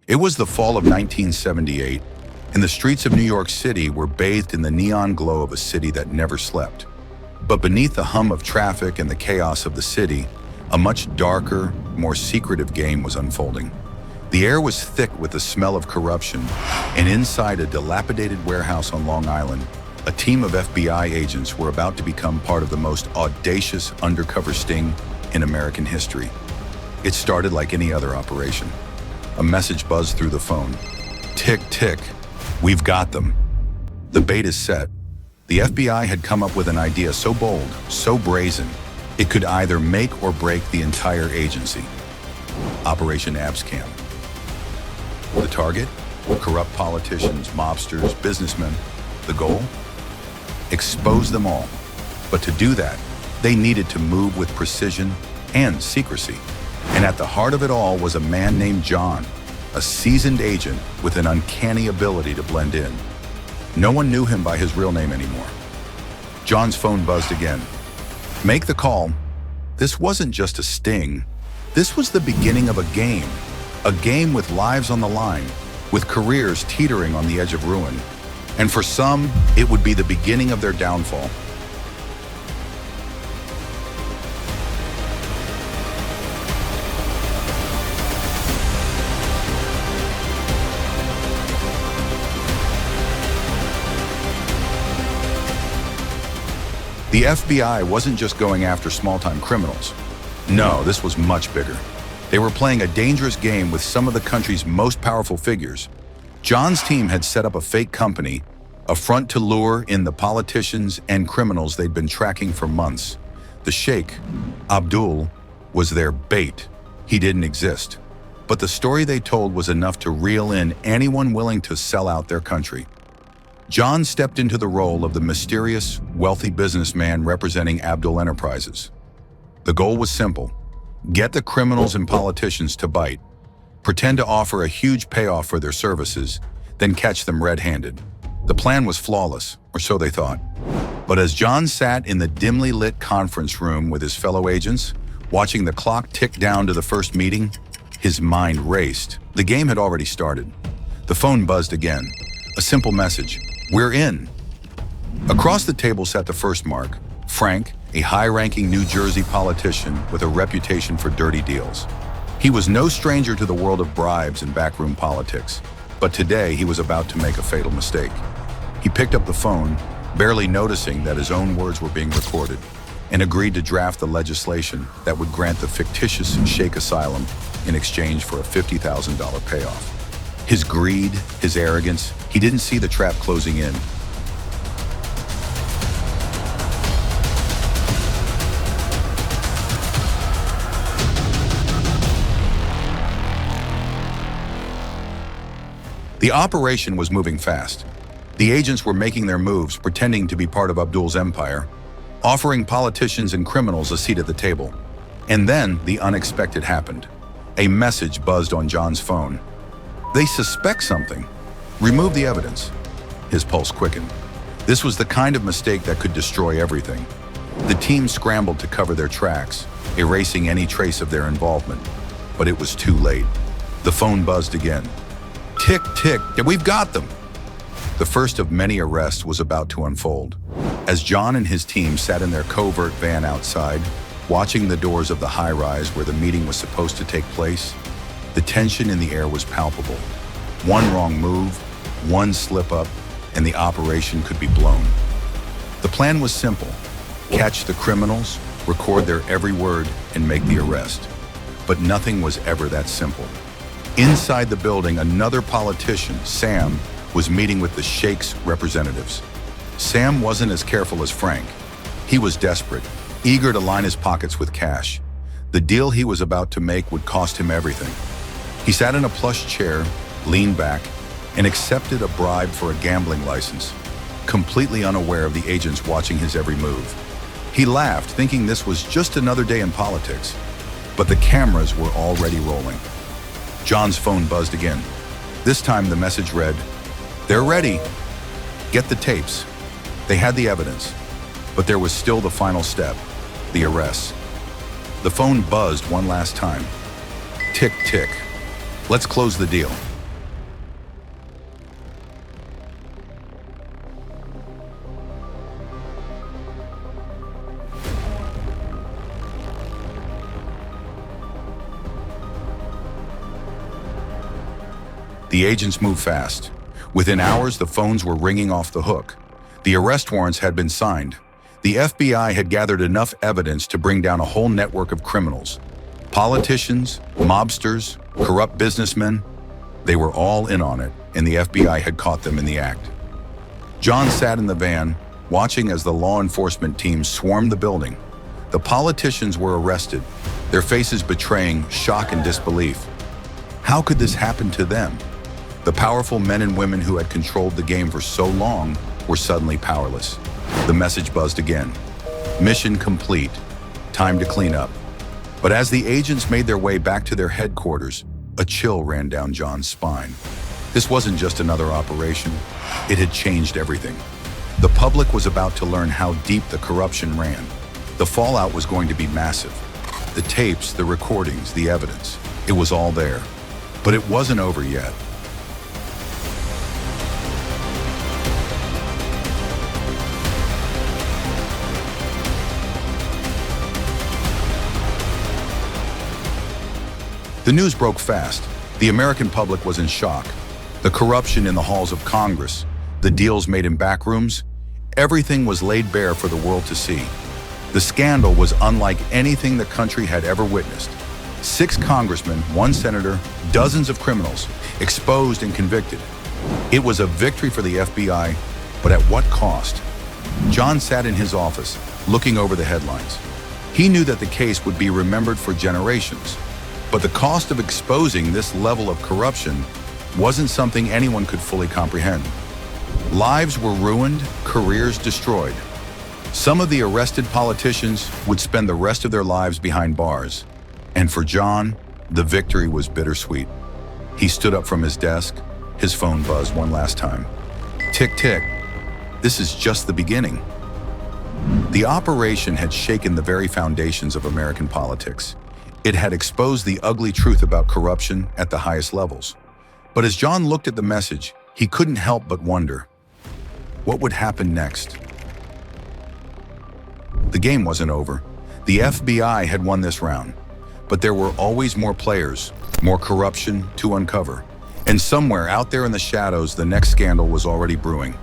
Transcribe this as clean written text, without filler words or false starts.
It was the fall of 1978, and the streets of New York City were bathed in the neon glow of a city that never slept. But beneath the hum of traffic and the chaos of the city, a much darker, more secretive game was unfolding. The air was thick with the smell of corruption, and inside a dilapidated warehouse on Long Island, a team of FBI agents were about to become part of the most audacious undercover sting in American history. It started like any other operation. A message buzzed through the phone. Tick, tick, we've got them. The bait is set. The FBI had come up with an idea so bold, so brazen, it could either make or break the entire agency. Operation ABSCAM. The target? Corrupt politicians, mobsters, businessmen. The goal? Expose them all. But to do that, they needed to move with precision and secrecy. And at the heart of it all was a man named John, a seasoned agent with an uncanny ability to blend in. No one knew him by his real name anymore. John's phone buzzed again. Make the call. This wasn't just a sting. This was the beginning of a game with lives on the line, with careers teetering on the edge of ruin. And for some, it would be the beginning of their downfall. The FBI wasn't just going after small-time criminals. No, this was much bigger. They were playing a dangerous game with some of the country's most powerful figures. John's team had set up a fake company, a front to lure in the politicians and criminals they'd been tracking for months. The Sheikh, Abdul, was their bait. He didn't exist. But the story they told was enough to reel in anyone willing to sell out their country. John stepped into the role of the mysterious, wealthy businessman representing Abdul Enterprises. The goal was simple: get the criminals and politicians to bite, pretend to offer a huge payoff for their services, then catch them red-handed. The plan was flawless, or so they thought. But as John sat in the dimly lit conference room with his fellow agents, watching the clock tick down to the first meeting, his mind raced. The game had already started. The phone buzzed again. A simple message: we're in. Across the table sat the first mark, Frank, a high-ranking New Jersey politician with a reputation for dirty deals. He was no stranger to the world of bribes and backroom politics, but today he was about to make a fatal mistake. He picked up the phone, barely noticing that his own words were being recorded, and agreed to draft the legislation that would grant the fictitious Sheikh asylum in exchange for a $50,000 payoff. His greed, his arrogance, he didn't see the trap closing in. The operation was moving fast. The agents were making their moves, pretending to be part of Abdul's empire, offering politicians and criminals a seat at the table. And then the unexpected happened. A message buzzed on John's phone. They suspect something. Remove the evidence. His pulse quickened. This was the kind of mistake that could destroy everything. The team scrambled to cover their tracks, erasing any trace of their involvement. But it was too late. The phone buzzed again. Tick, tick, we've got them. The first of many arrests was about to unfold. As John and his team sat in their covert van outside, watching the doors of the high-rise where the meeting was supposed to take place, the tension in the air was palpable. One wrong move, one slip-up, and the operation could be blown. The plan was simple: catch the criminals, record their every word, and make the arrest. But nothing was ever that simple. Inside the building, another politician, Sam, was meeting with the Sheikh's representatives. Sam wasn't as careful as Frank. He was desperate, eager to line his pockets with cash. The deal he was about to make would cost him everything. He sat in a plush chair, leaned back, and accepted a bribe for a gambling license, completely unaware of the agents watching his every move. He laughed, thinking this was just another day in politics, but the cameras were already rolling. John's phone buzzed again. This time the message read, "They're ready. Get the tapes." They had the evidence, but there was still the final step, the arrests. The phone buzzed one last time. Tick, tick. Let's close the deal. The agents moved fast. Within hours, the phones were ringing off the hook. The arrest warrants had been signed. The FBI had gathered enough evidence to bring down a whole network of criminals. Politicians, mobsters, corrupt businessmen, they were all in on it, and the FBI had caught them in the act. John sat in the van, watching as the law enforcement team swarmed the building. The politicians were arrested, their faces betraying shock and disbelief. How could this happen to them? The powerful men and women who had controlled the game for so long were suddenly powerless. The message buzzed again. Mission complete. Time to clean up. But as the agents made their way back to their headquarters, a chill ran down John's spine. This wasn't just another operation. It had changed everything. The public was about to learn how deep the corruption ran. The fallout was going to be massive. The tapes, the recordings, the evidence, it was all there. But it wasn't over yet. The news broke fast. The American public was in shock. The corruption in the halls of Congress, the deals made in back rooms, everything was laid bare for the world to see. The scandal was unlike anything the country had ever witnessed. 6 congressmen, 1 senator, dozens of criminals, exposed and convicted. It was a victory for the FBI, but at what cost? John sat in his office, looking over the headlines. He knew that the case would be remembered for generations. But the cost of exposing this level of corruption wasn't something anyone could fully comprehend. Lives were ruined, careers destroyed. Some of the arrested politicians would spend the rest of their lives behind bars. And for John, the victory was bittersweet. He stood up from his desk, his phone buzzed one last time. Tick, tick. This is just the beginning. The operation had shaken the very foundations of American politics. It had exposed the ugly truth about corruption at the highest levels. But as John looked at the message, he couldn't help but wonder, what would happen next? The game wasn't over. The FBI had won this round. But there were always more players, more corruption to uncover. And somewhere out there in the shadows, the next scandal was already brewing.